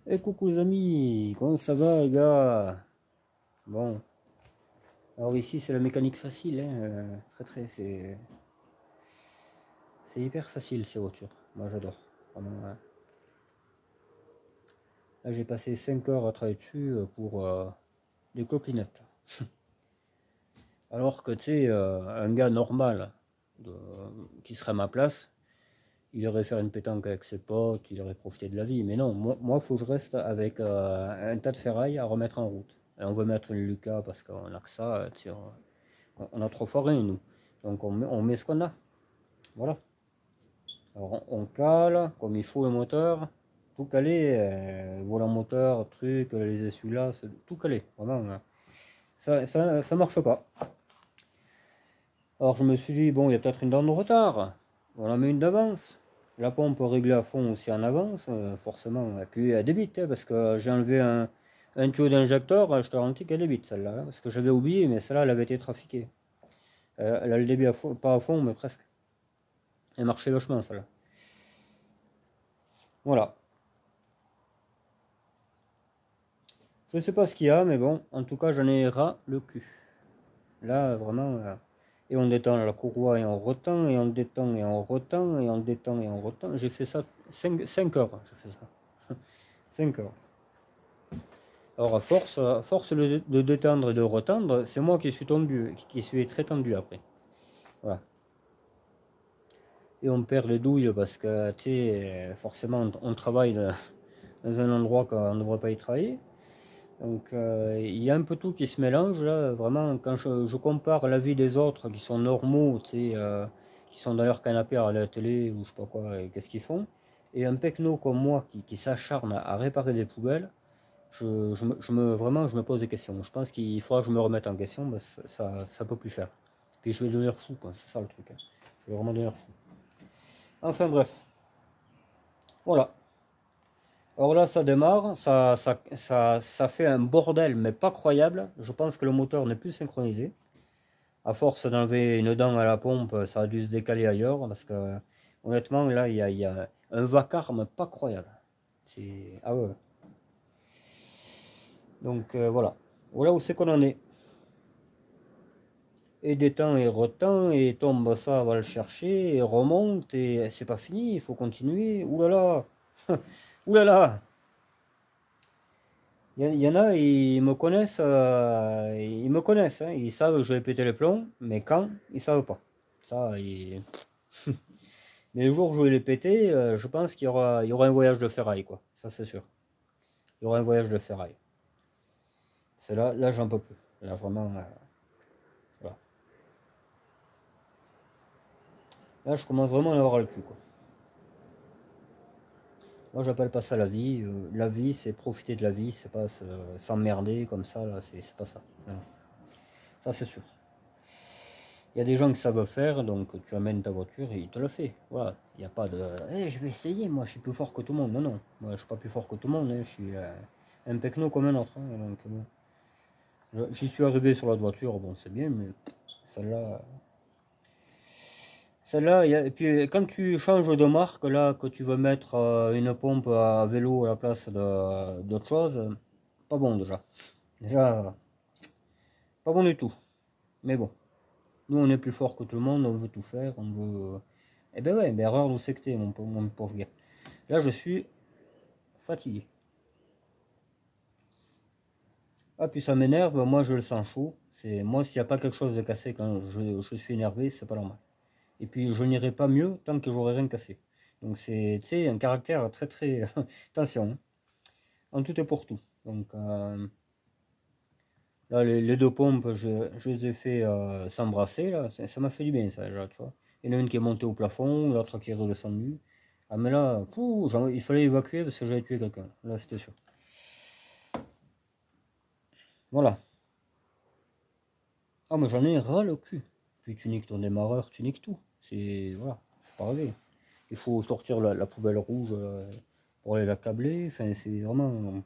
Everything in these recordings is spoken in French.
Et coucou les amis, comment ça va les gars? Bon, alors ici c'est la mécanique facile, hein, c'est hyper facile ces voitures. Moi j'adore, vraiment. Hein. Là j'ai passé 5 heures à travailler dessus pour des copinettes. Alors que tu sais, un gars normal de- qui serait à ma place, il irait faire une pétanque avec ses potes, il aurait profité de la vie. Mais non, moi faut que je reste avec un tas de ferraille à remettre en route. Et on veut mettre une Lucas parce qu'on a que ça, tu sais, on a trop foré nous. Donc on met ce qu'on a. Voilà. Alors on cale comme il faut le moteur. Tout calé. Volant moteur, truc, les essuie-là, tout calé. Vraiment. Hein. Ça marche pas. Alors je me suis dit, bon, il y a peut-être une dent de retard. On en met une d'avance. La pompe réglée à fond aussi en avance, forcément. Et puis elle débite, hein, parce que j'ai enlevé un tuyau d'injecteur, je te garantis qu'elle débite celle-là. Hein, parce que j'avais oublié, mais celle-là, elle avait été trafiquée. Elle a le débit à fond, pas à fond, mais presque. Elle marchait vachement celle-là. Voilà. Je ne sais pas ce qu'il y a, mais bon, en tout cas, j'en ai ras le cul. Là, vraiment. Et on détend la courroie et on retend, et on détend et on retend, et on détend et on retend. J'ai fait ça 5 heures. J'ai fait ça. 5 heures. Alors, à force de détendre et de retendre, c'est moi qui suis tendu, qui suis très tendu après. Voilà. Et on perd les douilles parce que, tu sais, forcément, on travaille dans un endroit qu'on ne devrait pas y travailler. Donc il y a un peu tout qui se mélange là, vraiment quand je compare la vie des autres qui sont normaux, tu sais, qui sont dans leur canapé à la télé ou je sais pas quoi, et qu'est-ce qu'ils font, et un pecno comme moi qui s'acharne à réparer des poubelles, vraiment je me pose des questions. Je pense qu'il faudra que je me remette en question, parce que ça peut plus faire. Puis je vais devenir fou, quoi, c'est ça le truc. Hein. Je vais vraiment devenir fou. Enfin bref, voilà. Alors là, ça démarre, ça fait un bordel, mais pas croyable. Je pense que le moteur n'est plus synchronisé. À force d'enlever une dent à la pompe, ça a dû se décaler ailleurs, parce que honnêtement, là, il y a un vacarme pas croyable. Ah ouais. Donc voilà. Voilà où c'est qu'on en est. Et détend et retend, et tombe ça, va le chercher, et remonte, et c'est pas fini, il faut continuer. Ouh là là. Ouh là là. Il y en a, ils me connaissent, hein, ils savent que je vais péter les plombs, mais quand, ils savent pas. Ça, mais le jour où je vais les péter, je pense il y aura un voyage de ferraille, quoi. Ça, c'est sûr. Il y aura un voyage de ferraille. C'est là, j'en peux plus. Là, vraiment, voilà. Là, je commence vraiment à en avoir le cul, quoi. Moi, j'appelle pas ça la vie. La vie, c'est profiter de la vie, c'est pas s'emmerder comme ça, là, c'est pas ça. Non. Ça, c'est sûr. Il y a des gens qui savent faire, donc tu amènes ta voiture et il te le fait. Voilà. Il n'y a pas de hey, je vais essayer, moi je suis plus fort que tout le monde. Non, non. Moi je suis pas plus fort que tout le monde. Hein. Je suis un pecno comme un autre. Hein. Donc, bon. J'y suis arrivé sur la voiture, bon c'est bien, mais celle-là. Celle-là, et puis quand tu changes de marque, là, que tu veux mettre une pompe à vélo à la place d'autre chose, pas bon déjà. Déjà, pas bon du tout. Mais bon. Nous, on est plus fort que tout le monde, on veut tout faire, on veut. Eh ben ouais, mais erreur d'où c'est que t'es, mon pauvre gars. Là, je suis fatigué. Ah, puis ça m'énerve, moi je le sens chaud. C'est moi, s'il n'y a pas quelque chose de cassé quand je suis énervé, c'est pas normal. Et puis, je n'irai pas mieux tant que j'aurai rien cassé. Donc, c'est, tu sais, un caractère très, très. Attention, hein. En tout et pour tout. Donc, là, les deux pompes, je les ai fait s'embrasser, là. Ça m'a fait du bien, ça, déjà, tu vois. Il y en a une qui est montée au plafond, l'autre qui est redescendue. Ah, mais là, il fallait évacuer parce que j'avais tué quelqu'un. Là, c'était sûr. Voilà. Ah, mais j'en ai ras le cul. Puis tu niques ton démarreur, tu niques tout. C'est. Voilà, c'est pas rêver. Il faut sortir la poubelle rouge pour aller la câbler. Enfin, c'est vraiment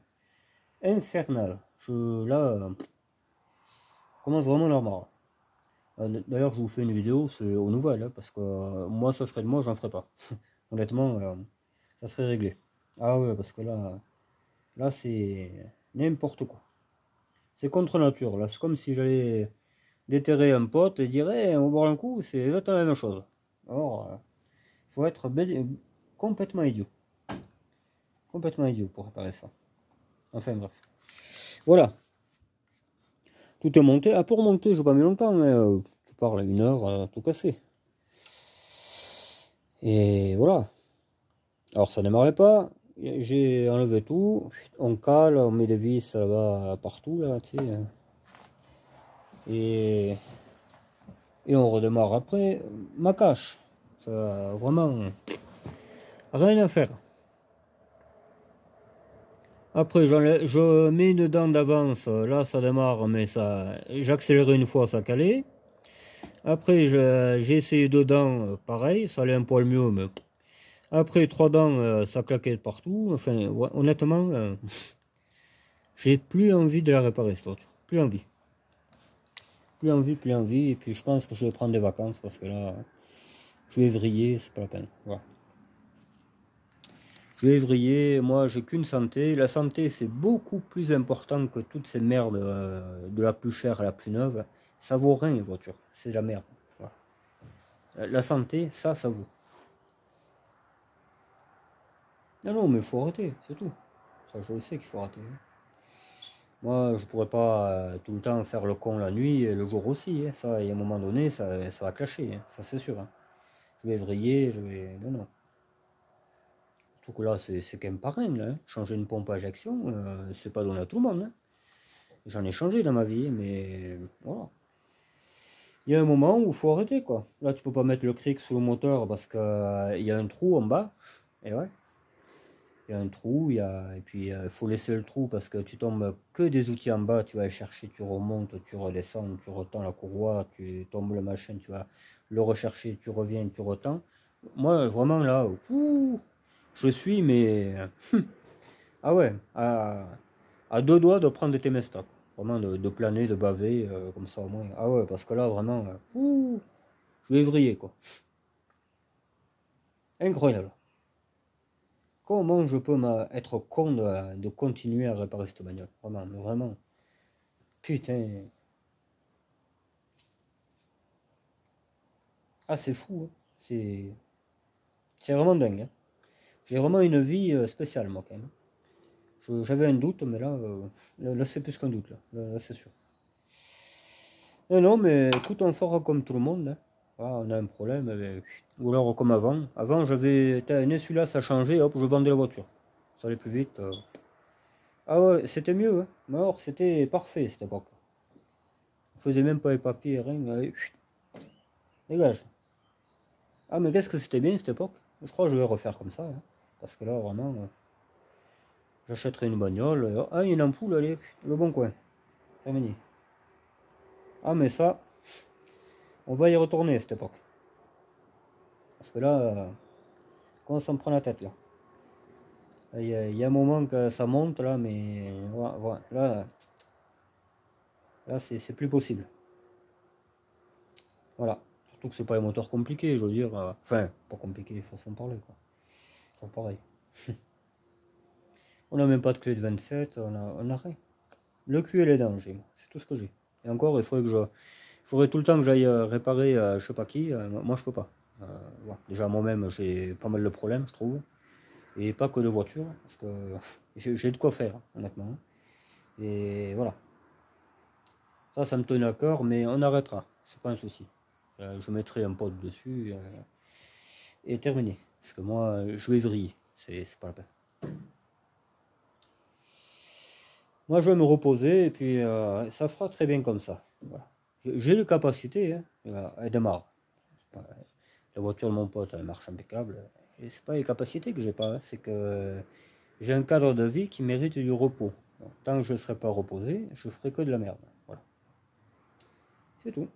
infernal. Là, je commence vraiment à en avoir marre. D'ailleurs, je vous fais une vidéo, c'est aux nouvelles, hein, parce que moi, ça serait de moi, j'en ferais pas. Honnêtement, ça serait réglé. Ah ouais, parce que là, Là, c'est n'importe quoi. C'est contre nature. Là, c'est comme si j'allais déterrer un pote et dire hey, on va boire un coup, c'est exactement la même chose. Alors, il faut être complètement idiot. Complètement idiot pour réparer ça. Enfin bref. Voilà. Tout est monté. Ah, pour monter, je n'ai pas mis longtemps, mais tu parles à 1 heure, tout cassé. Et voilà. Alors ça démarrait pas. J'ai enlevé tout. On cale, on met des vis là-bas partout, là, tu sais. Et on redémarre après. Ma cache. Ça, vraiment, rien à faire. Après, je mets une dent d'avance, là ça démarre, mais ça, j'accélère une fois, ça calait. Après, j'ai essayé 2 dents, pareil, ça allait un poil mieux, mais après 3 dents, ça claquait de partout. Enfin, ouais, honnêtement, j'ai plus envie de la réparer cette voiture. Plus envie. Plus envie, plus envie. Et puis je pense que je vais prendre des vacances parce que là, je vais vriller, c'est pas la peine. Voilà. Je vais vriller, moi j'ai qu'une santé. La santé c'est beaucoup plus important que toutes ces merdes de la plus chère à la plus neuve. Ça vaut rien une voiture, c'est de la merde. Voilà. La santé, ça vaut. Non, non, mais il faut arrêter, c'est tout. Ça je le sais qu'il faut arrêter. Moi je pourrais pas tout le temps faire le con la nuit et le jour aussi. Hein. Ça, et à un moment donné, ça va clasher, hein. Ça c'est sûr. Hein. Je vais vriller, je vais. Non, non. Surtout que là, c'est quand même pas rien. Là, hein. Changer une pompe à injection, c'est pas donné à tout le monde. Hein. J'en ai changé dans ma vie, mais voilà. Il y a un moment où il faut arrêter, quoi. Là, tu peux pas mettre le cric sous le moteur parce qu'il y a un trou en bas. Et ouais, il y a un trou, et puis il faut laisser le trou parce que tu tombes que des outils en bas. Tu vas aller chercher, tu remontes, tu redescends, tu retends la courroie, tu tombes le machin, tu vas le rechercher, tu reviens, tu retends. Moi, vraiment, là, je suis, mais ah ouais, à 2 doigts de prendre des témestocks. Vraiment de planer, de baver, comme ça au moins. Ah ouais, parce que là, vraiment, je vais vriller, quoi. Incroyable. Comment je peux être con de continuer à réparer cette bagnole? Vraiment, mais vraiment. Putain. Ah, c'est fou, hein. C'est vraiment dingue, hein. J'ai vraiment une vie spéciale, moi, quand même. J'avais un doute, mais là, c'est plus qu'un doute, là c'est sûr. Non, non, mais écoute, on fera comme tout le monde, hein. Ah, on a un problème, ou alors comme avant. Avant, j'avais un insulat, ça changeait, hop, je vendais la voiture. Ça allait plus vite. Ah ouais, c'était mieux, hein. Mais alors, c'était parfait cette époque. On faisait même pas les papiers, rien. Allez, dégage. Ah, mais qu'est-ce que c'était bien cette époque? Je crois que je vais refaire comme ça, hein. Parce que là, vraiment, j'achèterai une bagnole. Ah, il y a une ampoule, allez, le bon coin. Terminé. Ah, mais ça, on va y retourner à cette époque. Parce que là, comment ça me prend la tête, là? Il y a un moment que ça monte là, mais voilà, là c'est plus possible. Voilà. Surtout que c'est pas un moteur compliqué, je veux dire. Enfin, pas compliqué, façon de parler quoi. C'est pareil. On n'a même pas de clé de 27, on a rien. Le cul et les dents, j'ai, c'est tout ce que j'ai. Et encore, il faudrait tout le temps que j'aille réparer je sais pas qui. Moi, je peux pas. Voilà. Déjà, moi-même, j'ai pas mal de problèmes, je trouve. Et pas que de voiture, parce que j'ai de quoi faire, honnêtement. Et voilà. Ça me tenait à cœur, mais on arrêtera. C'est pas un souci. Je mettrai un pote dessus et terminé. Parce que moi, je vais vriller. C'est pas la peine. Moi, je vais me reposer et puis ça fera très bien comme ça. Voilà. J'ai les capacités, hein. Elle démarre. La voiture de mon pote, elle marche impeccable. Et c'est pas les capacités que j'ai pas, hein. C'est que j'ai un cadre de vie qui mérite du repos. Donc, tant que je ne serai pas reposé, je ferai que de la merde. Voilà. C'est tout.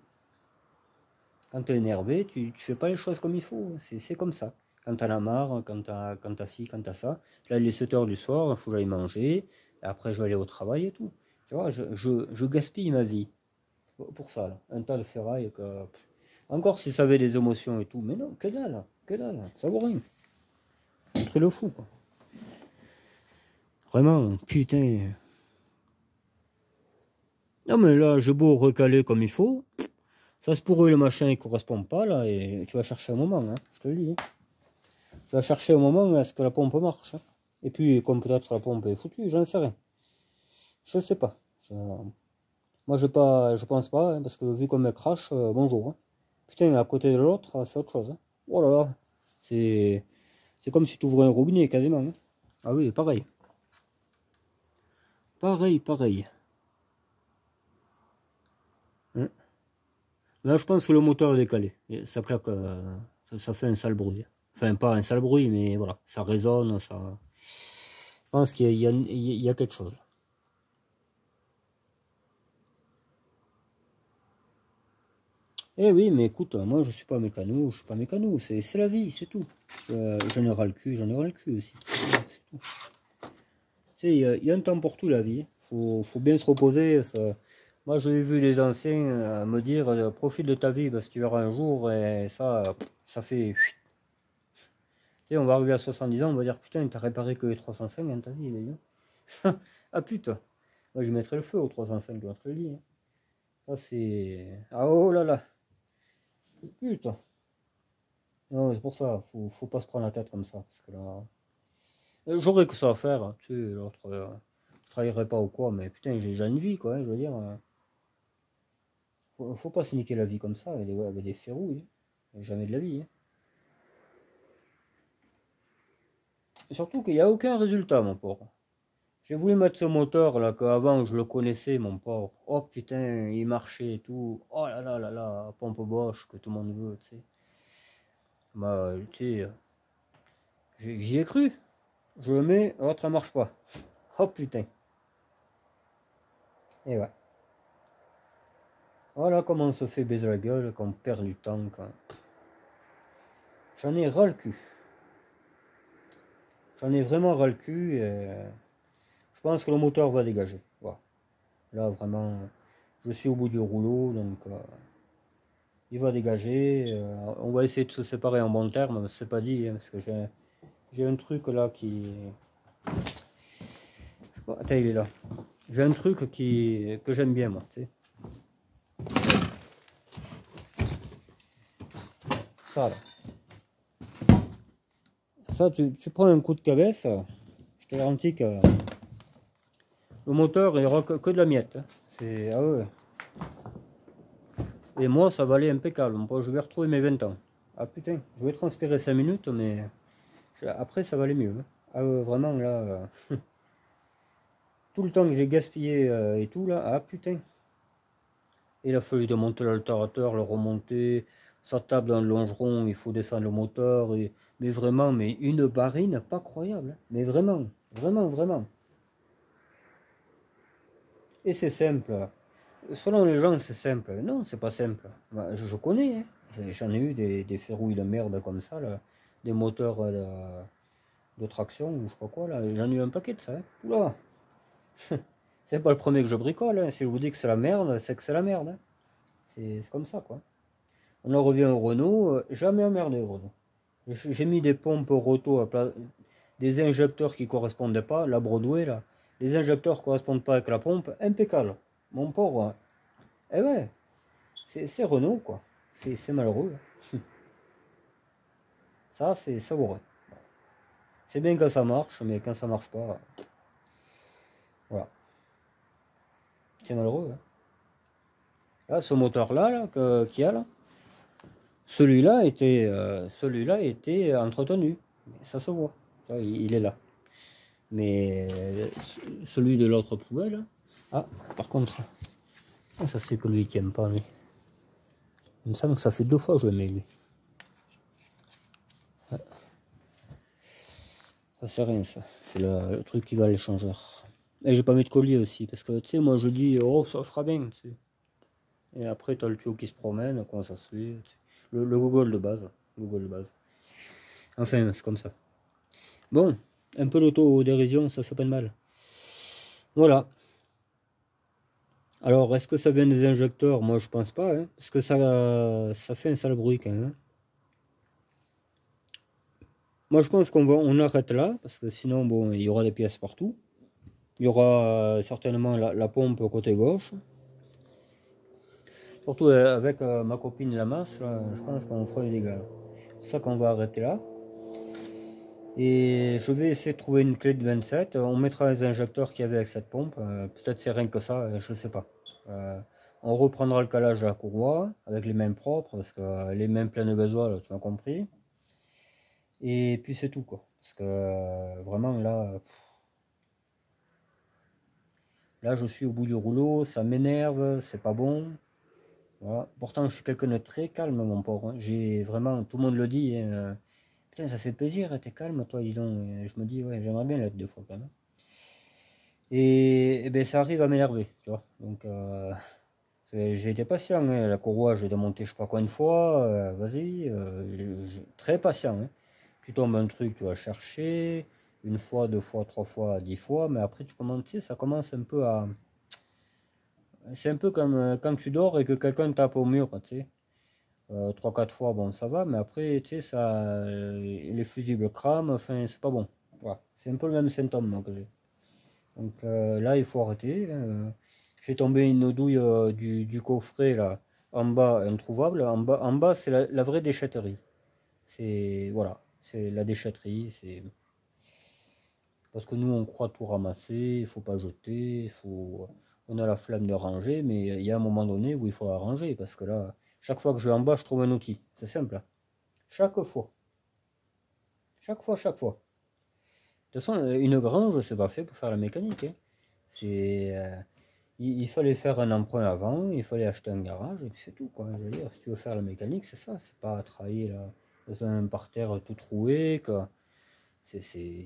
Quand tu es énervé, tu fais pas les choses comme il faut. C'est comme ça. Quand tu en as marre, quand tu as ci, quand tu as ça. Là, il est 7 heures du soir, il faut que j'aille manger. Et après, je vais aller au travail et tout. Tu vois, je gaspille ma vie. Pour ça, là. Un tas de ferraille. Encore si ça avait des émotions et tout. Mais non, que dalle. Que dalle. Ça vaut rien. Un truc de fou, quoi. Vraiment, putain. Non mais là, j'ai beau recaler comme il faut. Ça se pourrait, le machin il correspond pas là, et tu vas chercher un moment, hein, je te le dis. Hein. Tu vas chercher un moment à ce que la pompe marche. Hein. Et puis, comme peut-être la pompe est foutue, j'en sais rien. Je sais pas. Moi, je pense pas, hein, parce que vu comme elle crache, bonjour. Hein. Putain, à côté de l'autre, c'est autre chose. Hein. Oh là là, c'est comme si tu ouvrais un robinet quasiment. Hein. Ah oui, pareil. Pareil, pareil. Hein. Là, je pense que le moteur est décalé. Et ça claque, ça fait un sale bruit. Enfin, pas un sale bruit, mais voilà, ça résonne, ça. Je pense qu'il y a quelque chose. Eh oui, mais écoute, moi je suis pas mécano, je suis pas mécano, c'est la vie, c'est tout. J'en ai ras le cul, j'en ai ras le cul aussi. Tu sais, il y a un temps pour tout la vie. Faut bien se reposer. Ça. Moi j'ai vu des anciens me dire profite de ta vie parce que tu verras un jour et ça fait. Tu sais, on va arriver à 70 ans, on va dire putain, t'as réparé que les 305 dans ta vie, les gars. Ah putain, moi je mettrais le feu aux 305 contre le lit. Hein. Ça c'est. Ah oh là là, putain. Non, c'est pour ça, faut pas se prendre la tête comme ça. Parce que là, j'aurais que ça à faire, hein, tu sais, l'autre, je travaillerai pas ou quoi, mais putain, j'ai déjà une vie, quoi, hein, je veux dire. Faut pas se niquer la vie comme ça, avec des ferrouilles. Hein. Jamais de la vie. Hein. Et surtout qu'il n'y a aucun résultat, mon pauvre. J'ai voulu mettre ce moteur là, qu'avant je le connaissais, mon pauvre. Oh putain, il marchait et tout. Oh là là là là, pompe Bosch que tout le monde veut, tu sais. Bah, tu sais, j'y ai cru. Je le mets, l'autre ça marche pas. Oh putain. Et ouais. Voilà comment on se fait baiser la gueule, qu'on perd du temps. Quand... J'en ai ras le cul. J'en ai vraiment ras le cul. Et je pense que le moteur va dégager. Voilà. Là, vraiment, je suis au bout du rouleau, donc il va dégager. On va essayer de se séparer en bon terme, c'est pas dit, hein, parce que j'ai un truc là qui. Attends, il est là. J'ai un truc que j'aime bien, moi, tu sais. Ça, là. Ça, tu prends un coup de cabesse, je te garantis que le moteur, il n'y aura que de la miette. Hein. Ah ouais. Et moi, ça va aller impeccable. Je vais retrouver mes 20 ans. Ah putain, je vais transpirer 5 minutes, mais après, ça va aller mieux. Hein. Ah ouais, vraiment, là, tout le temps que j'ai gaspillé et tout, là, ah putain. Il a fallu démonter l'altérateur, le remonter, sa table dans le longeron, il faut descendre le moteur. Mais vraiment, mais une barine pas croyable. Hein. Mais vraiment, vraiment, vraiment. Et c'est simple. Selon les gens, c'est simple. Non, c'est pas simple. Bah, je connais. Hein. J'en ai eu des ferrouilles de merde comme ça, là. Des moteurs de traction, ou je sais pas quoi, là. J'en ai eu un paquet de ça. Hein. Oula. C'est pas le premier que je bricole. Hein. Si je vous dis que c'est la merde, c'est que c'est la merde. Hein. C'est comme ça, quoi. On en revient au Renault. Jamais emmerdé, Renault. J'ai mis des pompes roto à place, des injecteurs qui correspondaient pas. La Broadway, là. Les injecteurs correspondent pas avec la pompe. Impeccable. Mon pauvre. Hein. Eh ouais. C'est Renault, quoi. C'est malheureux. Ça, c'est savoureux. C'est bien quand ça marche, mais quand ça marche pas, voilà. C'est malheureux. Hein. Là, ce moteur-là, qu'il y a là, celui-là était entretenu. Ça se voit. Il est là. Mais celui de l'autre poubelle, ah, par contre, ça c'est que lui qui aime pas, lui. Il me semble que ça fait 2 fois que je le mets, lui. Ça c'est rien, ça. C'est le truc qui va à l'échangeur. Et j'ai pas mis de collier aussi, parce que tu sais, moi je dis, oh, ça fera bien, tu sais. Et après, t'as le tuyau qui se promène, comment ça se fait. Tu sais. Le Google de base. Google de base. Enfin, c'est comme ça. Bon, un peu d'autodérision, ça fait pas de mal. Voilà. Alors, est-ce que ça vient des injecteurs? Moi, je pense pas, hein, parce que ça fait un sale bruit quand même. Hein. Moi, je pense on arrête là, parce que sinon, bon, il y aura des pièces partout. Il y aura certainement la pompe côté gauche. Surtout avec ma copine la masse, là, je pense qu'on fera des dégâts. C'est pour ça qu'on va arrêter là. Et je vais essayer de trouver une clé de 27. On mettra les injecteurs qu'il y avait avec cette pompe. Peut-être c'est rien que ça, je sais pas. On reprendra le calage de la courroie avec les mains propres, parce que les mains pleines de gasoil, tu m'as compris. Et puis c'est tout quoi. Parce que vraiment là je suis au bout du rouleau, ça m'énerve, c'est pas bon. Voilà. Pourtant je suis quelqu'un de très calme mon pauvre. Hein. J'ai vraiment, tout le monde le dit. Hein, putain ça fait plaisir, t'es calme toi dis donc. Et je me dis ouais j'aimerais bien l'être des fois quand même. Et ben ça arrive à m'énerver, tu vois. Donc j'ai été patient, hein. La courroie j'ai démonté je sais pas combien de fois, vas-y, très patient. Hein. Tu tombes un truc, tu vas chercher, une fois, deux fois, trois fois, 10 fois, mais après tu commences, tu sais, ça commence un peu à... C'est un peu comme quand tu dors et que quelqu'un tape au mur, tu sais. Trois, quatre fois, bon, ça va, mais après, tu sais, les fusibles crament, enfin, c'est pas bon. Voilà. C'est un peu le même symptôme moi, que j'ai. Donc là, il faut arrêter. J'ai tombé une douille du coffret, là, en bas, introuvable. En bas c'est la vraie déchetterie. C'est, voilà, c'est la déchetterie, c'est... Parce que nous, on croit tout ramasser, il faut pas jeter, on a la flemme de ranger, mais il y a un moment donné où il faut la ranger, parce que là, chaque fois que je vais en bas, je trouve un outil. C'est simple. Hein. Chaque fois. Chaque fois, chaque fois. De toute façon, une grange, c'est pas fait pour faire la mécanique. Hein. C'est, il fallait faire un emprunt avant, il fallait acheter un garage, et puis c'est tout. Quoi. Je veux dire, si tu veux faire la mécanique, c'est ça. C'est pas travailler là, dans un parterre tout troué. Quoi. C'est,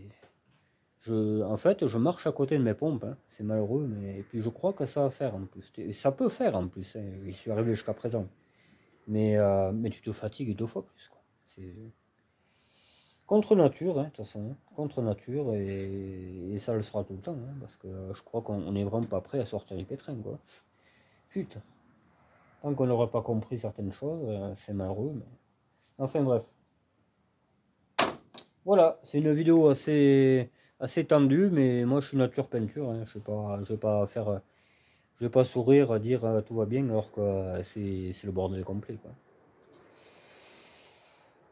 en fait, je marche à côté de mes pompes, hein. C'est malheureux, mais et puis je crois que ça va faire en plus. Et ça peut faire en plus, hein. J'y suis arrivé jusqu'à présent. Mais tu te fatigues deux fois plus, quoi. C'est contre nature, hein, de toute façon. Hein. Contre nature, et ça le sera tout le temps, hein, parce que je crois qu'on n'est vraiment pas prêt à sortir les pétrins, quoi. Putain. Tant qu'on n'aura pas compris certaines choses, c'est malheureux, mais... Enfin bref. Voilà, c'est une vidéo assez tendue, mais moi je suis nature peinture, hein. Je vais pas faire... Je vais pas sourire, dire tout va bien alors que c'est le bordel complet, quoi.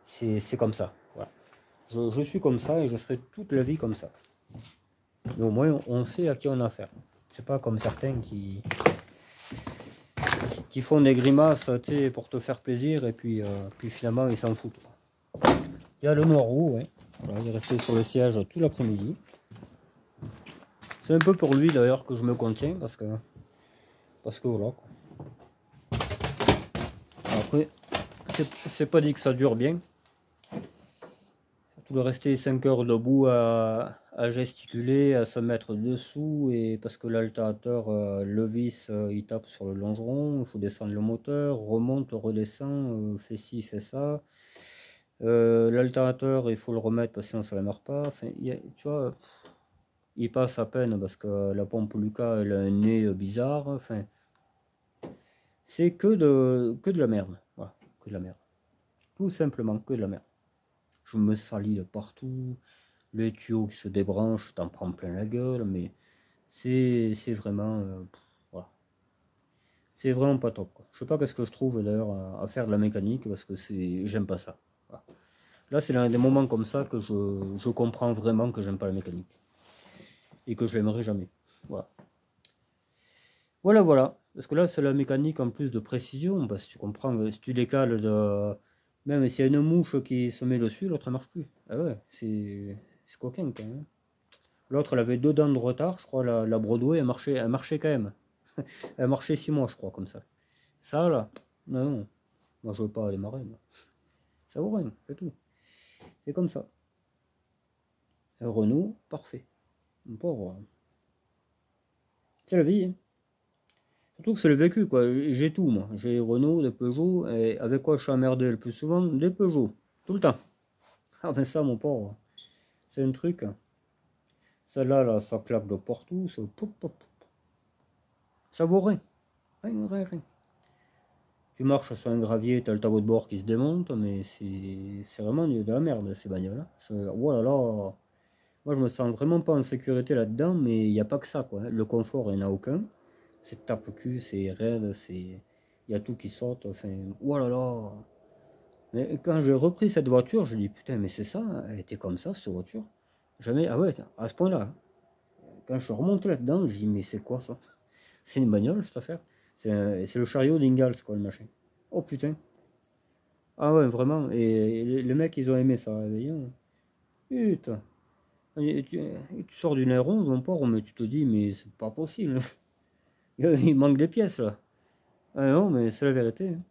C'est comme ça. Voilà. Je suis comme ça et je serai toute la vie comme ça. Mais au moins on sait à qui on a affaire. C'est pas comme certains qui font des grimaces pour te faire plaisir et puis finalement ils s'en foutent. Il y a le noir roux, ouais. Voilà, il est resté sur le siège tout l'après-midi. C'est un peu pour lui d'ailleurs que je me contiens parce que voilà. Quoi. Après, c'est pas dit que ça dure bien. Tout le rester 5 heures debout à gesticuler, à se mettre dessous, et parce que l'altérateur, le vis, il tape sur le longeron, il faut descendre le moteur, remonte, redescend, fait ci, fait ça. L'altérateur, il faut le remettre parce que sinon ça ne démarre pas. Enfin, tu vois, il passe à peine parce que la pompe Lucas, elle a un nez bizarre. Enfin, c'est que de la merde. Voilà, que de la merde. Tout simplement que de la merde. Je me salis de partout. Les tuyaux qui se débranchent, t'en prends plein la gueule, mais c'est vraiment... voilà. C'est vraiment pas top. Quoi. Je sais pas qu'est-ce que je trouve d'ailleurs à faire de la mécanique, parce que j'aime pas ça. Voilà. Là, c'est l'un des moments comme ça que je comprends vraiment que j'aime pas la mécanique. Et que je l'aimerais jamais. Voilà. Voilà, voilà. Parce que là, c'est la mécanique en plus de précision, parce que tu comprends, si tu décales de... Même s'il y a une mouche qui se met dessus, l'autre ne marche plus. Ah ouais, c'est coquin quand même. L'autre, elle avait 2 dents de retard, je crois, la Broadway, elle marchait quand même. Elle marchait 6 mois, je crois, comme ça. Ça, là, non, moi je veux pas démarrer. Moi. Ça vaut rien, c'est tout. C'est comme ça. Renault, parfait. Pauvre. C'est la vie, hein. Surtout que c'est le vécu, quoi. J'ai tout, moi. J'ai Renault, des Peugeot, et avec quoi je suis emmerdé le plus souvent? Des Peugeot. Tout le temps. Ah ben ça, mon pauvre. C'est un truc. Hein. Celle-là, là, ça claque de partout. Ça, pop, pop, pop. Ça vaut rien. Rien, rien, rien. Tu marches sur un gravier, t'as le tableau de bord qui se démonte, mais c'est vraiment de la merde ces bagnoles. Oh là là, Moi, je me sens vraiment pas en sécurité là-dedans, mais il n'y a pas que ça, quoi, hein. Le confort, il n'y en a aucun. C'est tape-cul, c'est raide, c'est... Il y a tout qui saute, enfin... Oh là là! Mais quand j'ai repris cette voiture, je dis, putain, mais c'est ça, hein, elle était comme ça, cette voiture. Jamais... Ah ouais, à ce point-là, hein. Quand je suis remonté là-dedans, je dis, mais c'est quoi ça? C'est une bagnole, cette affaire? C'est le chariot d'Ingalls, quoi, le machin. Oh putain! Ah ouais, vraiment. Et les mecs, ils ont aimé ça, voyons. Putain. Et tu sors d'une R11, mon pauvre, mais tu te dis, mais c'est pas possible. Il manque des pièces, là. Ah non, mais c'est la vérité, hein.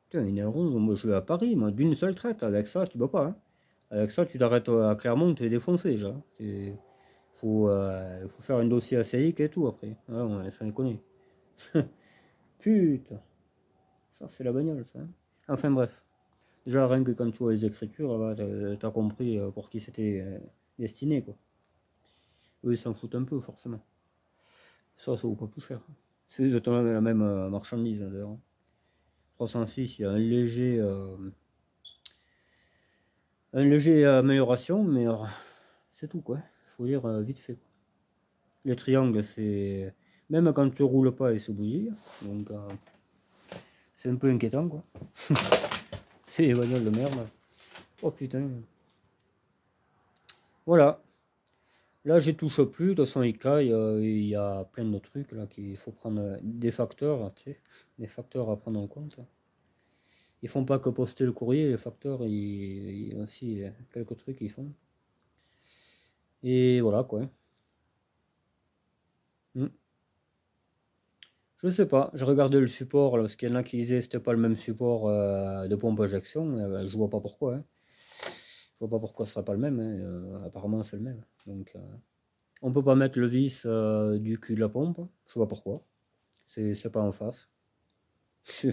Putain, une R11, moi je vais à Paris, moi, d'une seule traite. Avec ça, tu peux pas, hein. Avec ça, tu t'arrêtes à Clermont, tu es défoncé, déjà. Faut faire un dossier ACIC et tout, après. Ah ouais, ça déconne. Putain. Ça, c'est la bagnole, ça, hein. Enfin, bref. Déjà, rien que quand tu vois les écritures, là, t'as compris pour qui c'était destiné, quoi. Eux, ils s'en foutent un peu, forcément. Ça vaut pas plus cher. C'est exactement la même marchandise, hein, d'ailleurs. 306, il y a un léger amélioration, mais c'est tout, quoi. Faut dire vite fait, quoi. Les triangles, c'est... Même quand tu roules pas, ils se bousillent. Donc, c'est un peu inquiétant, quoi. C'est des bagnoles de merde. Oh, putain. Voilà. Là, j'y touche plus. De toute façon, il y a plein de trucs là qu'il faut prendre des facteurs, tu sais, des facteurs à prendre en compte. Ils font pas que poster le courrier, les facteurs, il y a aussi quelques trucs qu'ils font. Et voilà quoi. Hmm. Je sais pas, j'ai regardé le support, là, parce qu'il y en a qui disaient que c'était pas le même support de pompe injection. Je vois pas pourquoi, hein. Je vois pas pourquoi ce serait pas le même, hein. Apparemment, c'est le même. Donc, on peut pas mettre le vis du cul de la pompe. Je vois pas pourquoi. C'est pas en face. Je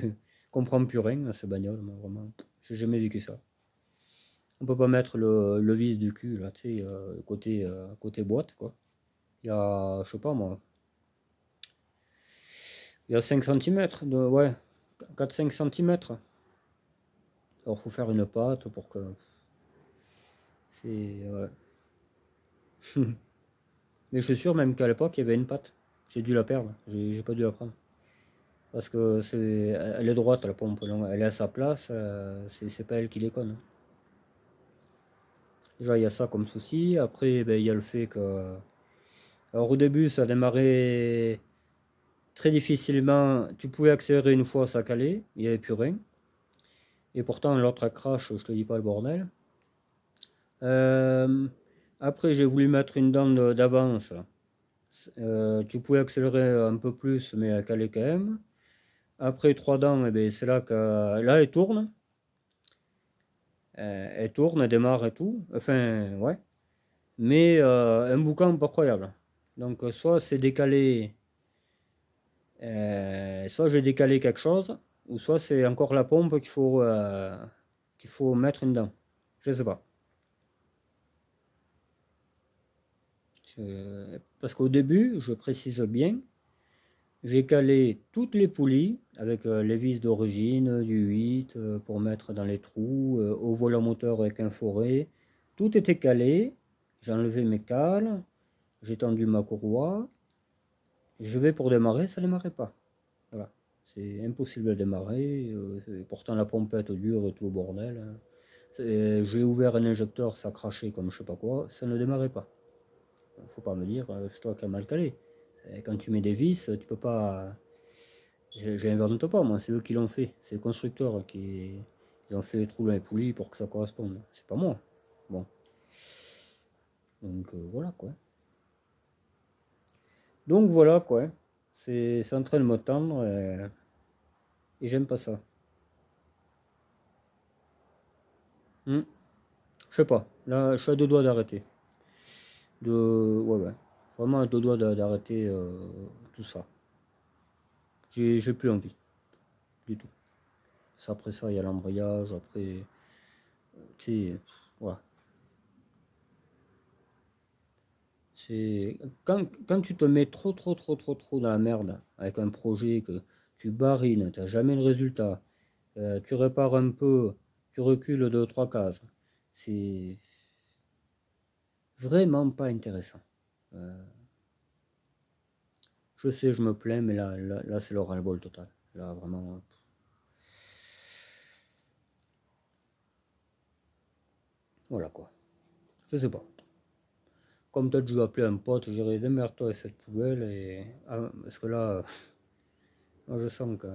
comprends plus rien à ces bagnoles, moi, vraiment. J'ai jamais vécu ça. On peut pas mettre le vis du cul, là, tu sais, côté boîte, quoi. Il y a, je sais pas moi, il y a 5 centimètres de, ouais, 4-5 centimètres. Alors, faut faire une pâte pour que, c'est, ouais. Mais je suis sûr même qu'à l'époque, il y avait une pâte. J'ai dû la perdre, j'ai pas dû la prendre. Parce que elle est droite, la pompe, non, elle est à sa place, c'est pas elle qui déconne, hein. Déjà, il y a ça comme souci. Après, ben, il y a le fait que... Alors, au début, ça démarrait très difficilement. Tu pouvais accélérer une fois, ça calait. Il n'y avait plus rien. Et pourtant, l'autre crash, je te dis pas le bordel. Euh, Après, j'ai voulu mettre une dent d'avance. Tu pouvais accélérer un peu plus, mais elle calait quand même. Après, trois dents, eh ben, c'est là que... Là, elle tourne. Elle tourne, elle démarre et tout. Enfin, ouais. Mais un boucan pas croyable. Donc soit c'est décalé, soit j'ai décalé quelque chose, ou soit c'est encore la pompe qu'il faut mettre une dent. Je sais pas. Parce qu'au début, je précise bien, j'ai calé toutes les poulies avec les vis d'origine du 8 pour mettre dans les trous, au volant moteur avec un forêt. Tout était calé. J'ai enlevé mes cales, j'ai tendu ma courroie. Je vais pour démarrer, ça ne démarrait pas. Voilà. C'est impossible de démarrer. Pourtant la pompette dure et tout le bordel, hein. J'ai ouvert un injecteur, ça crachait comme je sais pas quoi, ça ne démarrait pas. Faut pas me dire, c'est toi qui as mal calé. Quand tu mets des vis, tu peux pas. J'invente pas, moi, c'est eux qui l'ont fait. C'est les constructeurs qui ils ont fait les trous dans les poulies pour que ça corresponde. C'est pas moi. Bon. Donc voilà quoi. Donc voilà quoi. C'est en train de me tendre et j'aime pas ça. Hmm. Je sais pas. Là, je suis à deux doigts d'arrêter. Ouais, ouais. Vraiment à deux doigts d'arrêter tout ça. J'ai plus envie du tout. Après ça, il y a l'embrayage. Après, tu sais, voilà. C'est quand tu te mets trop, trop, trop, trop, trop dans la merde avec un projet que tu barines, tu n'as jamais le résultat, tu répares un peu, tu recules deux, trois cases. C'est Vraiment pas intéressant. Je sais, je me plains, mais là c'est le ras-le-bol total. Là, vraiment. Voilà quoi. Je sais pas. Comme peut-être je vais appeler un pote, je dirais démerde-toi avec cette poubelle. Et... Ah, parce que là, moi, je sens que.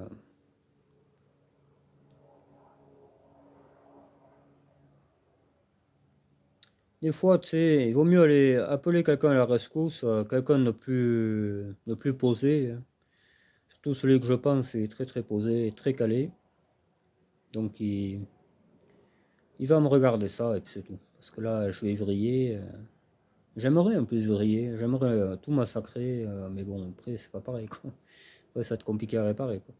Des fois, tu sais, il vaut mieux aller appeler quelqu'un à la rescousse, quelqu'un de plus posé, hein. Surtout celui que je pense est très très posé, très calé. Donc il va me regarder ça et puis c'est tout. Parce que là, je vais vriller. J'aimerais un peu vriller, j'aimerais tout massacrer, mais bon, après, c'est pas pareil, quoi. Après, ça va être compliqué à réparer, quoi.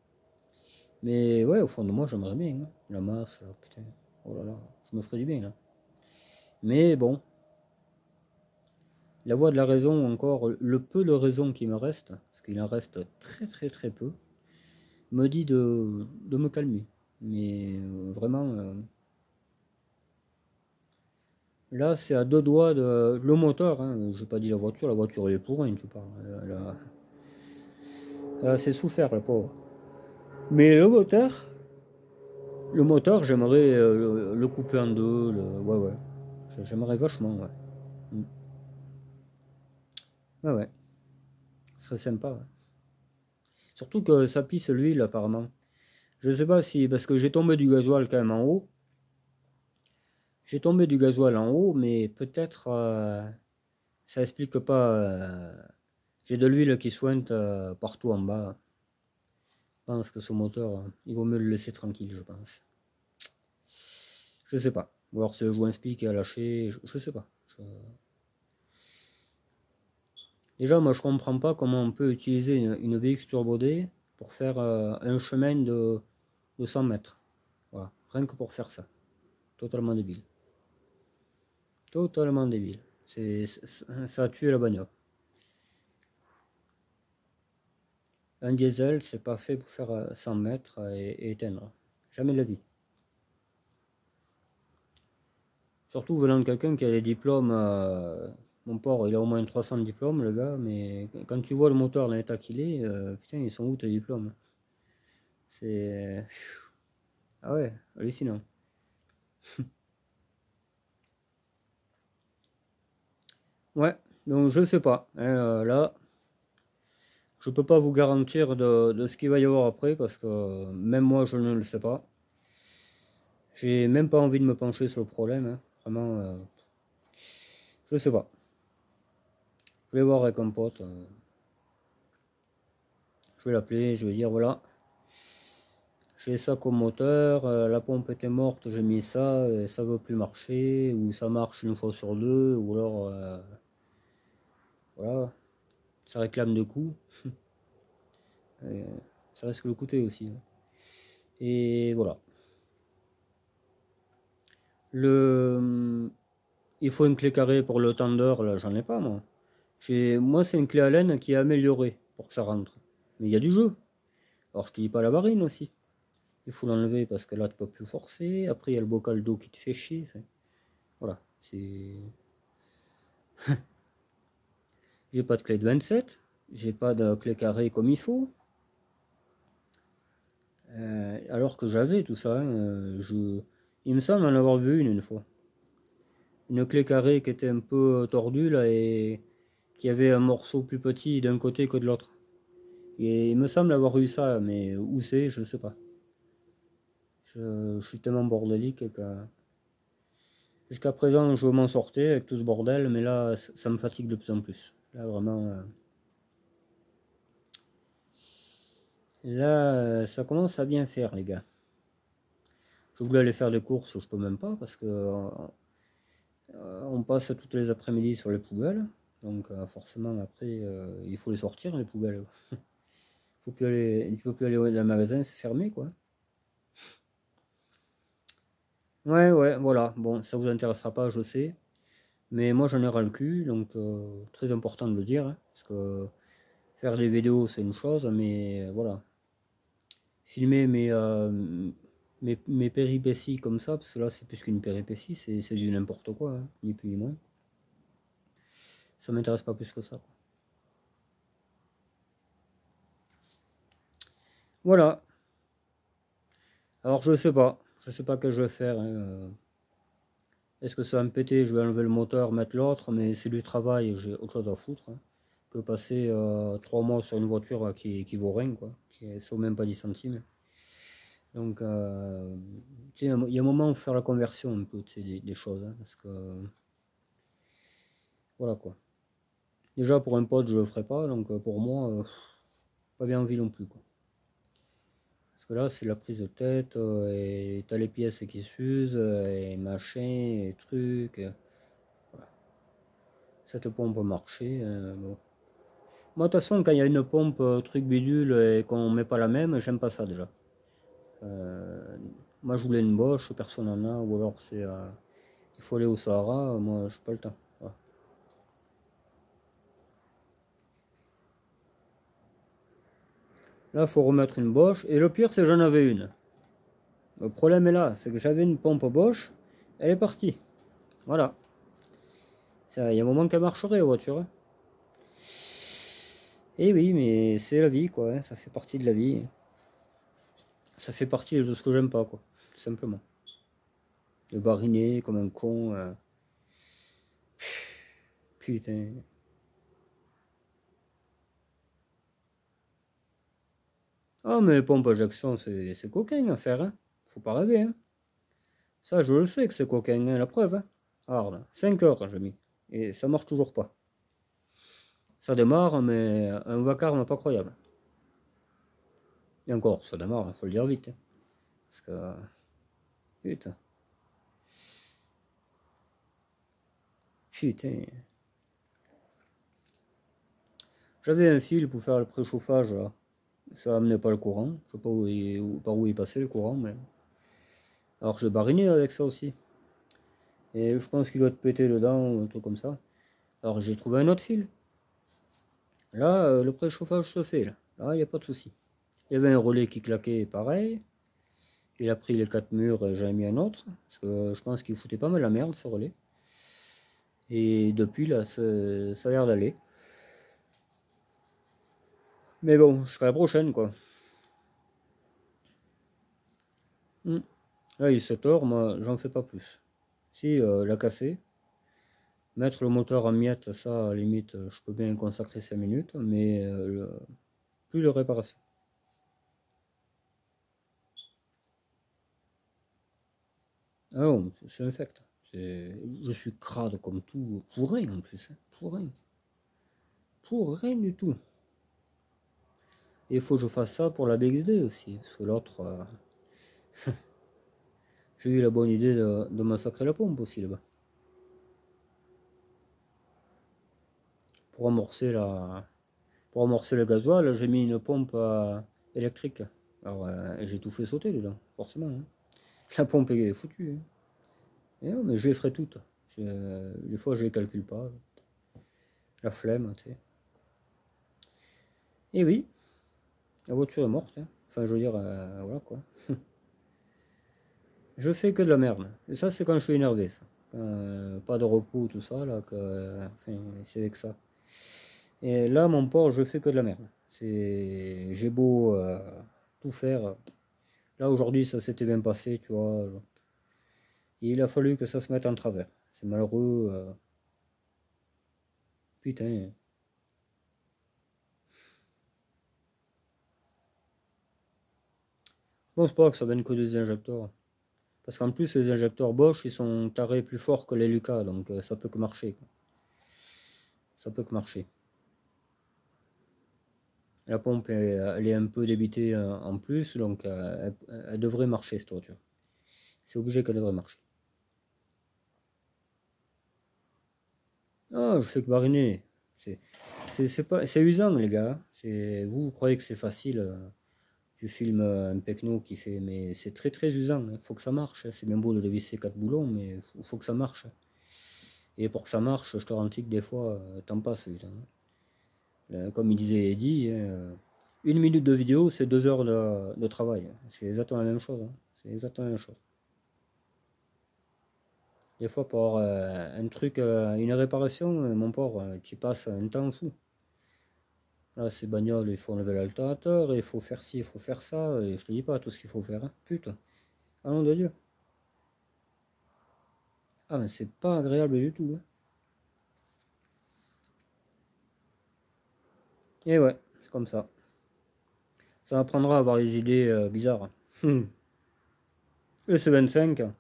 Mais ouais, au fond de moi, j'aimerais bien, hein. La masse, là, putain. Oh là là, je me ferais du bien, là. Mais bon, la voie de la raison, encore, le peu de raison qui me reste, parce qu'il en reste très très très peu, me dit de me calmer. Mais vraiment, là, c'est à deux doigts de le moteur, hein. J'ai pas dit la voiture elle est pour rien, tu parles. Elle a assez souffert, la pauvre. Mais le moteur, j'aimerais le couper en deux. Ouais, ouais. J'aimerais vachement, ouais. Mm. Ouais, ouais. Ce serait sympa, ouais. Surtout que ça pisse l'huile, apparemment. Je sais pas si. Parce que j'ai tombé du gasoil quand même en haut. J'ai tombé du gasoil en haut, mais peut-être. Ça explique pas. J'ai de l'huile qui sointe partout en bas. Je pense que ce moteur, il vaut mieux le laisser tranquille, je pense. Je sais pas. Ou alors c'est le joint spi qui a lâché. Je sais pas. Déjà, moi, je comprends pas comment on peut utiliser une BX Turbo D pour faire un chemin de 100 mètres. Voilà. Rien que pour faire ça. Totalement débile. Totalement débile. Ça a tué la bagnole. Un diesel, c'est pas fait pour faire 100 mètres et éteindre. Jamais de la vie. Surtout venant de quelqu'un qui a des diplômes. Mon port, il a au moins 300 diplômes, le gars, mais quand tu vois le moteur dans l'état qu'il est, putain, ils sont où tes diplômes? C'est. Ah ouais, hallucinant. Ouais, donc je sais pas, hein, là, je peux pas vous garantir de ce qu'il va y avoir après parce que même moi je ne le sais pas. J'ai même pas envie de me pencher sur le problème, hein. Vraiment, je sais pas. Je vais voir avec un pote, je vais l'appeler, je vais dire voilà, j'ai ça comme moteur, la pompe était morte, j'ai mis ça, et ça veut plus marcher, ou ça marche une fois sur deux, ou alors voilà, ça réclame de coups, et, ça risque de le coûter aussi, hein. Et voilà. Le, il faut une clé carrée pour le tendeur, là, j'en ai pas, moi. Moi, c'est une clé Allen qui est améliorée pour que ça rentre. Mais il y a du jeu. Alors, je te dis pas la varine aussi. Il faut l'enlever parce que là, tu peux plus forcer. Après, il y a le bocal d'eau qui te fait chier. Voilà. J'ai pas de clé de 27. J'ai pas de clé carrée comme il faut. Alors que j'avais tout ça, hein. Il me semble en avoir vu une fois. Une clé carrée qui était un peu tordue là et qui avait un morceau plus petit d'un côté que de l'autre. Et il me semble avoir eu ça, mais où c'est, je ne sais pas. Je suis tellement bordélique que jusqu'à présent je m'en sortais avec tout ce bordel, mais là ça me fatigue de plus en plus. Là vraiment, ça commence à bien faire les gars. Je voulais aller faire des courses, je peux même pas parce que on passe toutes les après-midi sur les poubelles. Donc forcément après il faut les sortir les poubelles. Faut plus aller, tu peux plus aller dans le magasin, c'est fermé quoi. Ouais, ouais, voilà. Bon, ça vous intéressera pas, je sais. Mais moi, j'en ai ras le cul, donc très important de le dire, hein, parce que faire des vidéos, c'est une chose, mais voilà. Filmer mes péripéties comme ça, parce que là, c'est plus qu'une péripétie, c'est du n'importe quoi, hein, ni plus ni moins. Ça m'intéresse pas plus que ça, quoi. Voilà. Alors je sais pas. Je sais pas ce que je vais faire, hein. Est-ce que ça va me péter? Je vais enlever le moteur, mettre l'autre, mais c'est du travail, j'ai autre chose à foutre, hein, que passer 3 mois sur une voiture qui vaut rien, quoi, qui vaut même pas 10 centimes. Donc, tu sais, il y a un moment où faire la conversion un peu, tu sais, des choses, hein, parce que, voilà, quoi. Déjà, pour un pote, je le ferai pas, donc pour moi, pas bien envie non plus, quoi. Parce que là, c'est la prise de tête, et t'as les pièces qui s'usent, et machin, et trucs. Voilà. Cette pompe marcher, bon. Moi, de toute façon, quand il y a une pompe truc bidule et qu'on met pas la même, j'aime pas ça déjà. Euh, Moi, je voulais une Bosch, personne n'en a, ou alors c'est il faut aller au Sahara, moi, j'ai pas le temps. Voilà. Là, il faut remettre une Bosch, et le pire, c'est que j'en avais une. Le problème est là, c'est que j'avais une pompe Bosch, elle est partie. Voilà. Il y a un moment qu'elle marcherait, la voiture, hein. Et oui, mais c'est la vie, quoi, hein, ça fait partie de la vie. Ça fait partie de ce que j'aime pas, quoi, tout simplement. De bariner comme un con. Putain. Ah, mais pompe à injection, c'est coquin à faire, hein. Faut pas rêver, hein. Ça, je le sais que c'est coquin, hein, la preuve, hein. Alors, là, 5 heures, j'ai mis. Et ça marche toujours pas. Ça démarre, mais un vacarme pas croyable. Et encore, ça démarre, faut le dire vite, hein. Parce que, putain, putain. J'avais un fil pour faire le préchauffage, là. Ça amenait pas le courant. Je sais pas par où il passait le courant, mais. Alors, j'ai bariné avec ça aussi. Et je pense qu'il doit te péter dedans, ou un truc comme ça. Alors, j'ai trouvé un autre fil. Là, le préchauffage se fait, là. Là, il n'y a pas de souci. Il y avait un relais qui claquait, pareil. Il a pris les 4 murs et j'en ai mis un autre. Parce que je pense qu'il foutait pas mal la merde, ce relais. Et depuis, là, ça a l'air d'aller. Mais bon, jusqu'à la prochaine, quoi. Hmm. Là, il se tord, moi, j'en fais pas plus. Si, l'a cassé. Mettre le moteur en miettes, ça, à la limite, je peux bien consacrer 5 minutes. Mais plus de réparation. Ah non, c'est infect. Je suis crade comme tout, pour rien en plus, hein, pour rien. Pour rien du tout. Et il faut que je fasse ça pour la BXD aussi, parce que l'autre, j'ai eu la bonne idée de massacrer la pompe aussi là-bas. Pour amorcer pour amorcer le gasoil, j'ai mis une pompe électrique. Alors j'ai tout fait sauter dedans, forcément, hein. La pompe est foutue, hein. Et non, mais je les ferai toutes. Des fois je les calcule pas. La flemme, tu sais. Et oui, la voiture est morte, hein. Enfin je veux dire, voilà quoi. Je fais que de la merde. Et ça c'est quand je suis énervé, ça. Pas de repos, tout ça, là, enfin, c'est avec ça. Et là, mon port, je fais que de la merde. J'ai beau tout faire. Là, aujourd'hui, ça s'était bien passé, tu vois. Et il a fallu que ça se mette en travers. C'est malheureux. Putain. Je pense pas que ça vienne que des injecteurs. Parce qu'en plus, les injecteurs Bosch, ils sont tarés plus forts que les Lucas. Donc, ça peut que marcher, quoi. Ça peut que marcher. La pompe, elle est un peu débitée en plus. Donc, elle devrait marcher, cette voiture. C'est obligé qu'elle devrait marcher. Ah, je fais que bariner. C'est c'est usant, les gars. Vous croyez que c'est facile. Tu filmes un pecno qui fait, mais c'est très très usant. Il faut que ça marche, hein. C'est bien beau de dévisser 4 boulons, mais faut que ça marche. Et pour que ça marche, je te garantis que des fois, t'en passes usant, hein. Comme il disait Eddie, hein, 1 minute de vidéo, c'est 2 heures de travail. C'est exactement la même chose, hein. C'est exactement la même chose. Des fois, pour un truc, une réparation, mon pauvre, tu passes un temps sous. Là, ces bagnoles, il faut enlever l'alternateur, il faut faire ci, il faut faire ça, et je te dis pas tout ce qu'il faut faire, hein. Putain, ah nom de Dieu. Ah, mais c'est pas agréable du tout, hein. Et ouais, c'est comme ça. Ça m'apprendra à avoir des idées bizarres. Le C25,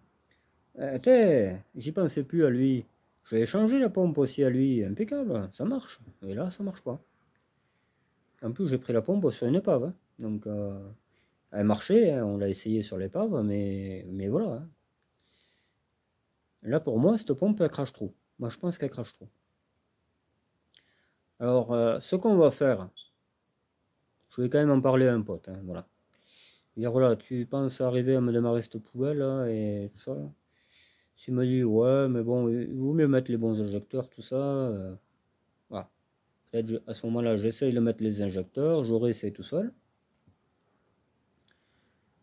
j'y pensais plus à lui. J'ai changé la pompe aussi à lui, impeccable, ça marche. Et là, ça marche pas. En plus, j'ai pris la pompe sur une épave, hein. Donc, elle marchait, hein, on l'a essayé sur l'épave, mais voilà, hein. Là, pour moi, cette pompe, elle crache trop. Moi, je pense qu'elle crache trop. Alors, ce qu'on va faire, je vais quand même en parler à un pote, hein, voilà. Dire, voilà, tu penses arriver à me démarrer cette poubelle, là, et tout ça, là. Tu me dis, ouais, mais bon, il vaut mieux mettre les bons injecteurs, tout ça. Voilà. Peut-être à ce moment-là, j'essaye de mettre les injecteurs, j'aurai essayé tout seul.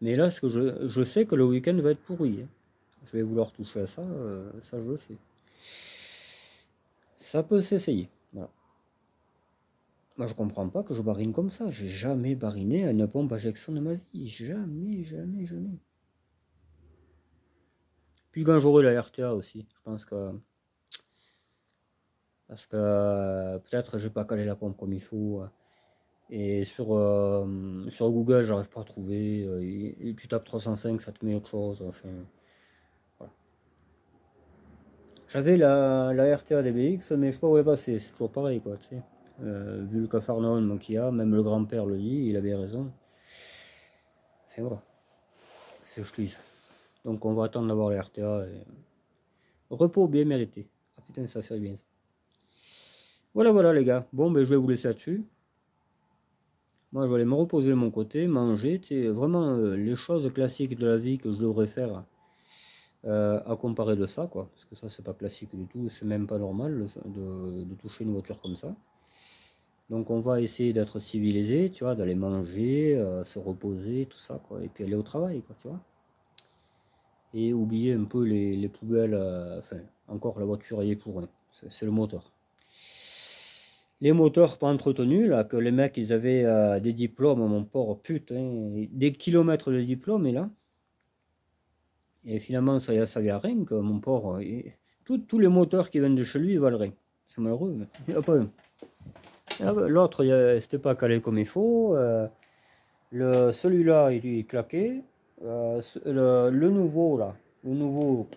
Mais là, ce que je sais que le week-end va être pourri, hein. Je vais vouloir toucher à ça, ça je le sais. Ça peut s'essayer. Voilà. Moi, je comprends pas que je barine comme ça. J'ai jamais bariné à une pompe à injection de ma vie. Jamais, jamais, jamais. Puis quand j'aurai la RTA aussi, je pense que... Parce que peut-être j'ai pas calé la pompe comme il faut. Et sur Google, j'arrive pas à trouver. Et tu tapes 305, ça te met autre chose. Enfin, voilà. J'avais la RTA DBX, mais je sais pas où elle est passée. C'est toujours pareil, quoi, tu sais. Vu le cafarnaum qu'il y a, même le grand-père le dit, il avait raison. Enfin voilà, c'est ce que je te dis. Donc on va attendre d'avoir la RTA. Et... repos bien mérité. Ah putain, ça fait bien ça. Voilà, voilà les gars. Bon, ben je vais vous laisser là-dessus. Moi, je vais aller me reposer de mon côté, manger. C'est vraiment les choses classiques de la vie que je devrais faire à comparer de ça, quoi. Parce que ça, c'est pas classique du tout. C'est même pas normal de toucher une voiture comme ça. Donc on va essayer d'être civilisé, tu vois, d'aller manger, se reposer, tout ça, quoi. Et puis aller au travail, quoi, tu vois. Et oublier un peu les poubelles, enfin, encore la voiture y est pour rien. C'est le moteur. Les moteurs pas entretenus, là, que les mecs, ils avaient des diplômes, mon pauvre, putain, des kilomètres de diplôme, et là. Et finalement, ça vient à rien, que mon pauvre, tous les moteurs qui viennent de chez lui, ils valent rien. C'est malheureux, mais il n'y a pas un. L'autre, c'était pas calé comme il faut. Celui-là, il claquait. Le nouveau, là, le nouveau,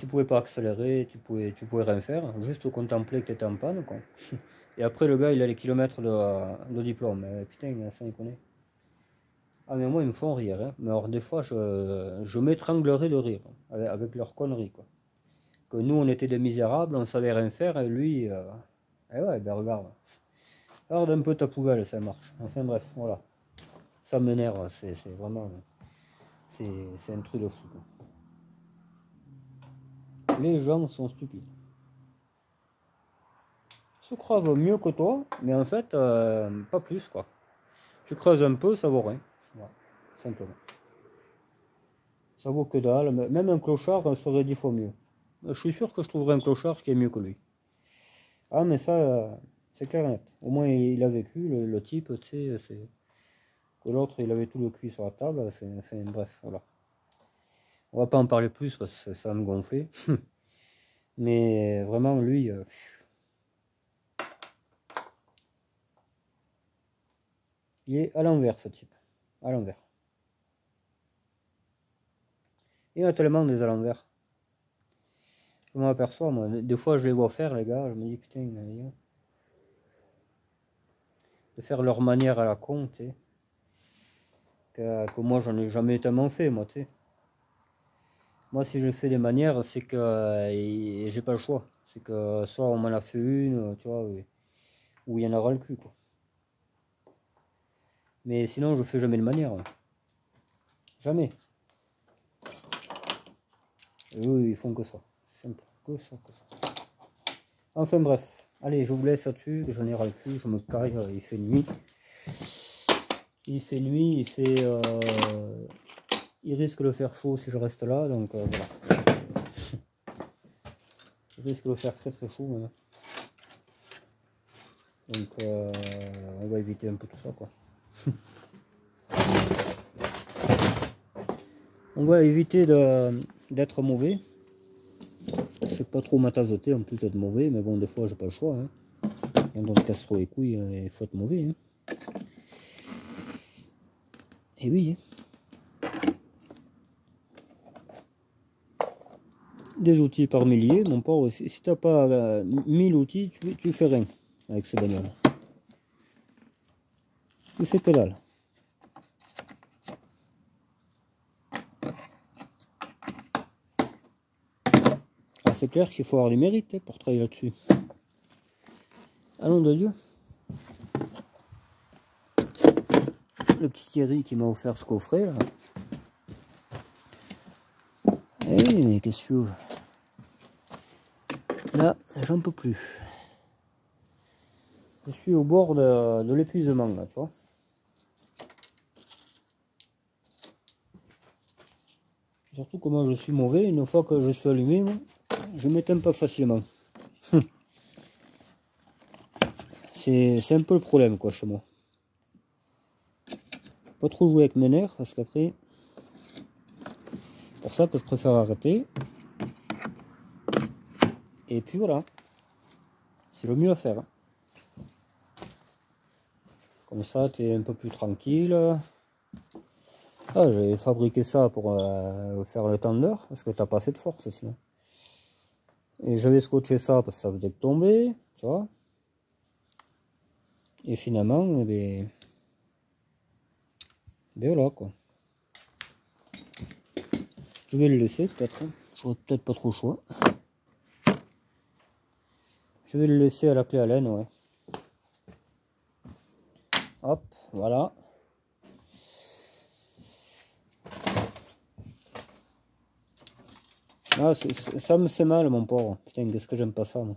tu pouvais pas accélérer, tu pouvais rien faire, juste contempler que tu étais en panne, quoi. Et après, le gars, il a les kilomètres de diplôme. Putain, ça y connaît. Ah, mais moi, ils me font rire, hein. Mais alors, des fois, je m'étranglerais de rire, avec leurs conneries, quoi. Que nous, on était des misérables, on savait rien faire, et lui, eh ouais, ben regarde. Regarde un peu ta poubelle, ça marche. Enfin bref, voilà. Ça m'énerve, c'est vraiment... C'est un truc de fou, quoi. Les gens sont stupides. Se croient mieux que toi, mais en fait, pas plus, quoi. Tu creuses un peu, ça vaut rien. Voilà, simplement. Ça vaut que dalle. Même un clochard serait 10 fois mieux. Je suis sûr que je trouverai un clochard qui est mieux que lui. Ah, mais ça, c'est clair et net. Au moins, il a vécu, le type, tu sais, que l'autre, il avait tout le cul sur la table. Enfin, bref, voilà. On va pas en parler plus parce que ça va me gonfler. Mais vraiment, lui, il est à l'envers, ce type. À l'envers. Il y en a tellement des à l'envers. Je m'aperçois, moi. Des fois, je les vois faire, les gars. Je me dis, putain, de faire leur manière à la con, tu sais. Que moi, j'en ai jamais tellement fait, moi, tu sais. Moi, si je fais des manières, c'est que j'ai pas le choix. C'est que soit on m'en a fait une, tu vois, ou il y en aura le cul, quoi. Mais sinon, je fais jamais de manière. Jamais. Et eux, ils font que ça. Simple. Que ça, que ça. Enfin bref. Allez, je vous laisse là-dessus. J'en ai ras le cul. Je me caille. Il fait nuit. Il fait nuit. Il risque de faire chaud si je reste là. Donc voilà. Il risque de faire très chaud maintenant. Donc on va éviter un peu tout ça quoi. On va éviter d'être mauvais. C'est pas trop ma tasse de thé en plus d'être mauvais, mais bon des fois j'ai pas le choix. Hein. Quand on se casse trop les couilles, il faut être mauvais. Hein. Et oui. Hein. Des outils par milliers, mon pauvre, si t'as pas 1000 outils, tu fais rien avec ces bagnoles. Tu fais que dalle. Ah, c'est clair qu'il faut avoir du mérite hein, pour travailler là-dessus. Allons de Dieu. Le petit Thierry qui m'a offert ce coffret là. Eh mais qu'est-ce que tu veux? Là, j'en peux plus. Je suis au bord de l'épuisement là, tu vois. Surtout comment je suis mauvais, une fois que je suis allumé, moi, je m'éteins pas facilement. C'est un peu le problème quoi chez moi. Pas trop jouer avec mes nerfs parce qu'après, c'est pour ça que je préfère arrêter. Et puis voilà, c'est le mieux à faire. Comme ça, tu es un peu plus tranquille. Ah, j'ai fabriqué ça pour faire le tender, parce que t'as pas assez de force sinon. Et j'avais scotché ça parce que ça faisait que tomber, tu vois. Et finalement, eh ben voilà quoi. Je vais le laisser peut-être, hein. J'aurais peut-être pas trop le choix. Je vais le laisser à la clé Allen, ouais. Hop, voilà. Ah, ça me fait mal mon pauvre. Putain, qu'est-ce que j'aime pas ça moi.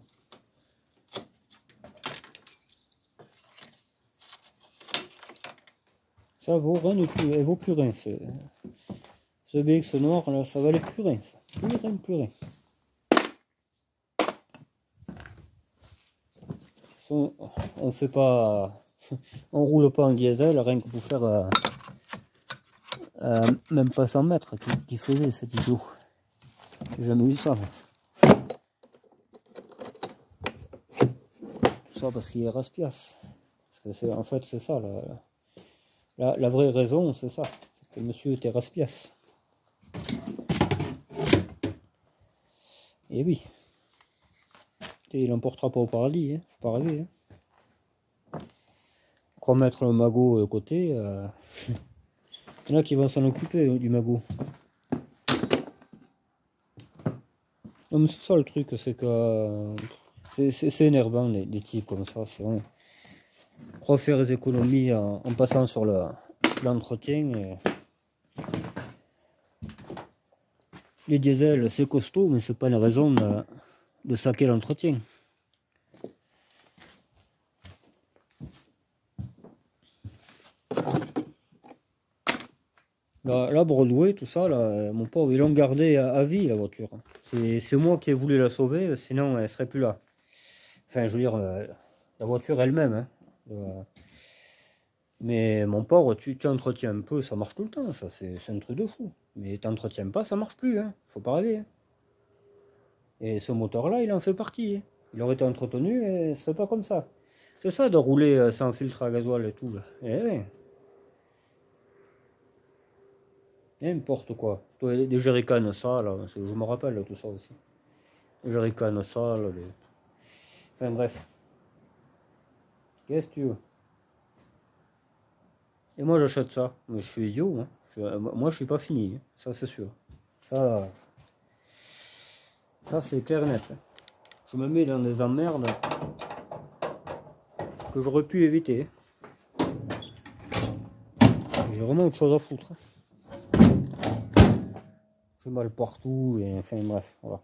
Ça vaut rien du tout, elle vaut plus rien. Ce BX noir là, ça valait plus rien ça. Plus rien. On fait pas, on roule pas en diesel rien que pour faire même pas 100 mètres qui faisait cet idiot. J'ai jamais vu ça. Tout ça parce qu'il est raspiace. Parce que en fait c'est ça la vraie raison c'est ça. C'est que monsieur était raspiace. Et oui. Et il n'emportera pas au paradis, hein. Faut pas rêver. Hein. Crois mettre le magot de côté. Il y en a qui vont s'en occuper du magot. Non mais c'est ça le truc, c'est que c'est énervant des types comme ça. On croit faire des économies en passant sur l'entretien. Les diesels c'est costaud, mais c'est pas une raison de saquer l'entretien. Là, Broadway, tout ça, là, mon pauvre, ils l'ont gardé à vie la voiture. C'est moi qui ai voulu la sauver, sinon elle serait plus là. Enfin, je veux dire, la voiture elle-même. Hein. Mais mon pauvre, tu entretiens un peu, ça marche tout le temps, ça, c'est un truc de fou. Mais t'entretiens pas, ça marche plus, hein. Faut pas rêver. Hein. Et ce moteur-là, il en fait partie. Hein. Il aurait été entretenu et ce serait pas comme ça. C'est ça de rouler sans filtre à gasoil et tout. Là. Eh ouais. N'importe quoi. Des jerrycans sales, là, je me rappelle tout ça aussi. Les jerrycans sales, enfin bref. Qu'est-ce que tu veux? Et moi j'achète ça. Mais je suis idiot, hein. Moi je suis pas fini, hein. Ça c'est sûr. Ça c'est clair et net. Hein. Je me mets dans des emmerdes que j'aurais pu éviter. J'ai vraiment autre chose à foutre. J'ai mal partout, et enfin bref, voilà.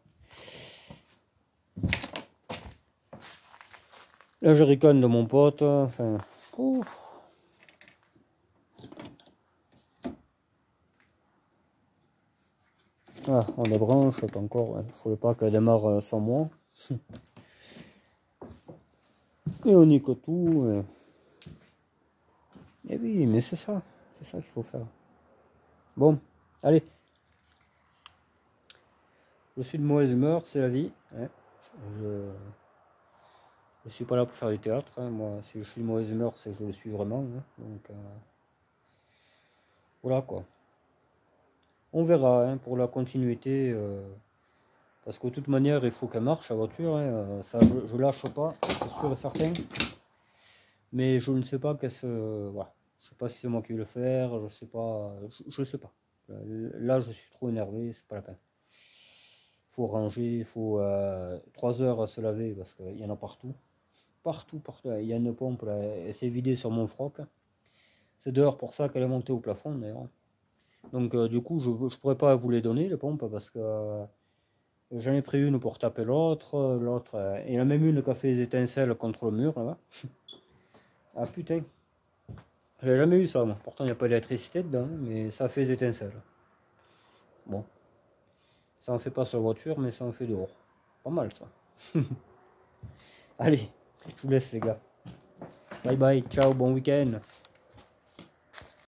La jerrycan de mon pote, enfin... Ouf. Ah, on débranche encore, il ne faudrait pas qu'elle démarre sans moi. Et on nique tout. Et oui, mais c'est ça qu'il faut faire. Bon, allez. Je suis de mauvaise humeur, c'est la vie. Hein. Je suis pas là pour faire du théâtre. Hein. Moi, si je suis de mauvaise humeur, c'est que je le suis vraiment. Hein. Donc, voilà quoi. On verra hein, pour la continuité. Parce que de toute manière, il faut qu'elle marche la voiture. Hein. Ça, je lâche pas, c'est sûr et certain. Mais je ne sais pas qu'est-ce. Voilà. Je sais pas si c'est moi qui vais le faire. Je sais pas. Je sais pas. Là, je suis trop énervé. C'est pas la peine. Faut ranger. Il faut 3 heures à se laver parce qu'il y en a partout. Partout. Il y a une pompe. Là, elle s'est vidée sur mon froc. C'est dehors pour ça qu'elle est montée au plafond d'ailleurs. Donc du coup, je ne pourrais pas vous les donner les pompes parce que j'en ai pris une pour taper l'autre. L'autre, il y en a même une qui a fait des étincelles contre le mur là-bas. Ah putain. J'ai jamais eu ça, moi. Pourtant, il n'y a pas d'électricité dedans, mais ça fait des étincelles. Bon, ça en fait pas sur la voiture, mais ça en fait dehors. Pas mal, ça. Allez, je vous laisse, les gars. Bye bye, ciao, bon week-end.